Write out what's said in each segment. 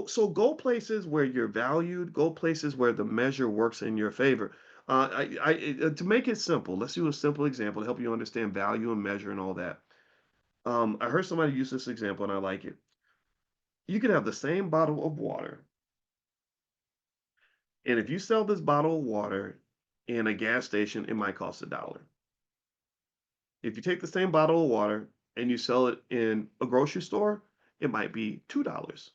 So go places where you're valued, go places where the measure works in your favor. To make it simple, let's do a simple example to help you understand value and measure and all that. I heard somebody use this example and I like it. You could have the same bottle of water, and if you sell this bottle of water in a gas station, it might cost $1. If you take the same bottle of water and you sell it in a grocery store, it might be $2.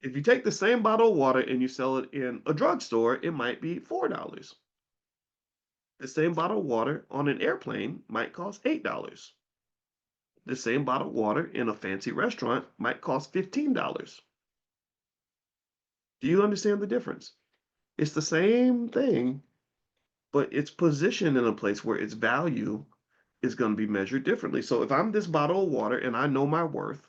If you take the same bottle of water and you sell it in a drugstore, it might be $4. The same bottle of water on an airplane might cost $8. The same bottle of water in a fancy restaurant might cost $15. Do you understand the difference? It's the same thing, but it's positioned in a place where its value is going to be measured differently. So if I'm this bottle of water and I know my worth,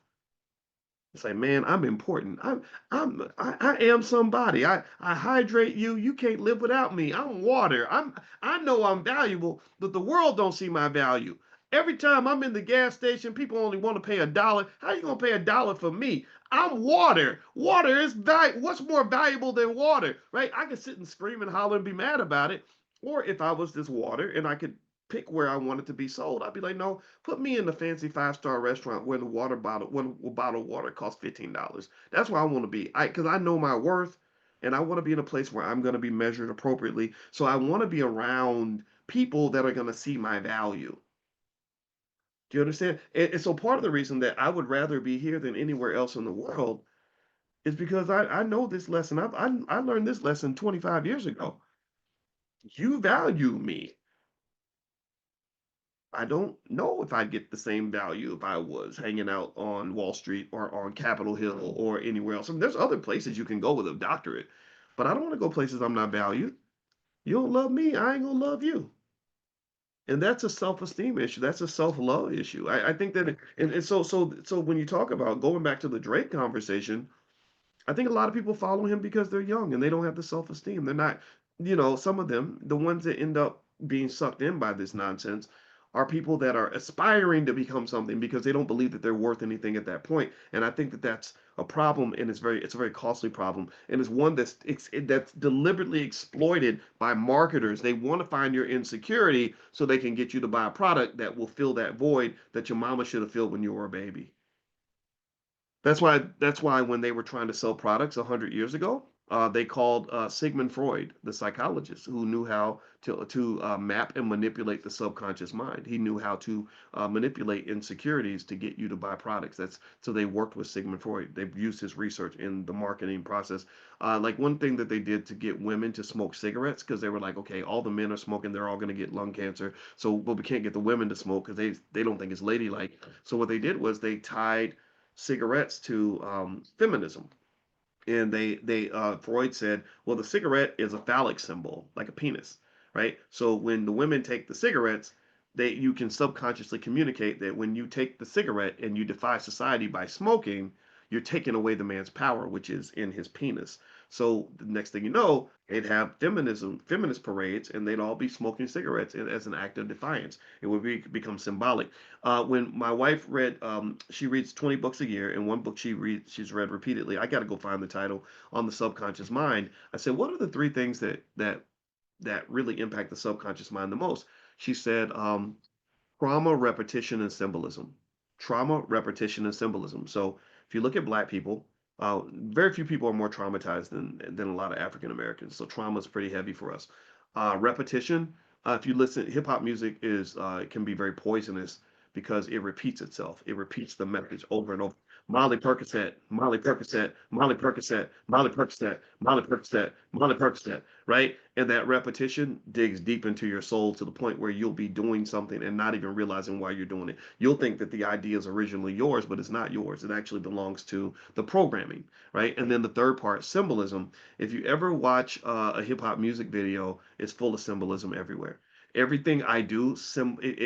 it's like, man, I'm important. I am somebody. I hydrate you. You can't live without me. I'm water. I know I'm valuable, but the world don't see my value. Every time I'm in the gas station, people only want to pay $1. How you gonna pay $1 for me? I'm water. Water is what's more valuable than water, right? I could sit and scream and holler and be mad about it. Or if I was this water and I could pick where I want it to be sold, I'd be like, no, put me in the fancy five-star restaurant where the one bottle of water costs $15. That's where I want to be. Because I know my worth, and I want to be in a place where I'm going to be measured appropriately. So I want to be around people that are going to see my value. Do you understand? And so part of the reason that I would rather be here than anywhere else in the world is because I know this lesson. I learned this lesson 25 years ago. You value me. I don't know if I'd get the same value if I was hanging out on Wall Street or on Capitol Hill or anywhere else. I mean, there's other places you can go with a doctorate, but I don't want to go places I'm not valued. You don't love me, I ain't gonna love you. And that's a self-esteem issue. That's a self-love issue. I think that, and so when you talk about going back to the Drake conversation, I think a lot of people follow him because they're young and they don't have the self-esteem. They're not, some of them, the ones that end up being sucked in by this nonsense, are people that are aspiring to become something because they don't believe that they're worth anything at that point. And I think that that's a problem, and it's a very costly problem, and it's one that's deliberately exploited by marketers. They want to find your insecurity so they can get you to buy a product that will fill that void that your mama should have filled when you were a baby. That's why when they were trying to sell products 100 years ago, they called Sigmund Freud, the psychologist, who knew how to map and manipulate the subconscious mind. He knew how to manipulate insecurities to get you to buy products. That's so they worked with Sigmund Freud. They've used his research in the marketing process. Like one thing that they did to get women to smoke cigarettes because they were like, okay, all the men are smoking, they're all going to get lung cancer. So, but we can't get the women to smoke because they don't think it's ladylike. So what they did was they tied cigarettes to feminism. And they Freud said, well, the cigarette is a phallic symbol, like a penis, right? So when the women take the cigarettes, they you can subconsciously communicate that when you take the cigarette and you defy society by smoking, you're taking away the man's power, which is in his penis. So the next thing you know, they'd have feminist parades, and they'd all be smoking cigarettes as an act of defiance. It would become symbolic. When my wife read, she reads 20 books a year, and one book she's read repeatedly. I got to go find the title on the subconscious mind. I said, what are the three things that really impact the subconscious mind the most? She said, trauma, repetition, and symbolism. Trauma, repetition, and symbolism. So if you look at Black people, very few people are more traumatized than a lot of African Americans. So trauma is pretty heavy for us. Repetition. If you listen, hip hop music is it can be very poisonous because it repeats itself. It repeats the message over and over. Molly Percocet, Molly Percocet, Molly Percocet, Molly Percocet, Molly Percocet, Molly Percocet, right? And that repetition digs deep into your soul to the point where you'll be doing something and not even realizing why you're doing it. You'll think that the idea is originally yours, but it's not yours. It actually belongs to the programming, right? And then the third part, symbolism. If you ever watch a hip hop music video, it's full of symbolism everywhere. Everything I do,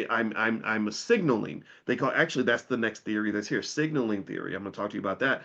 I'm a signaling. They call actually that's the next theory that's here, signaling theory. I'm going to talk to you about that.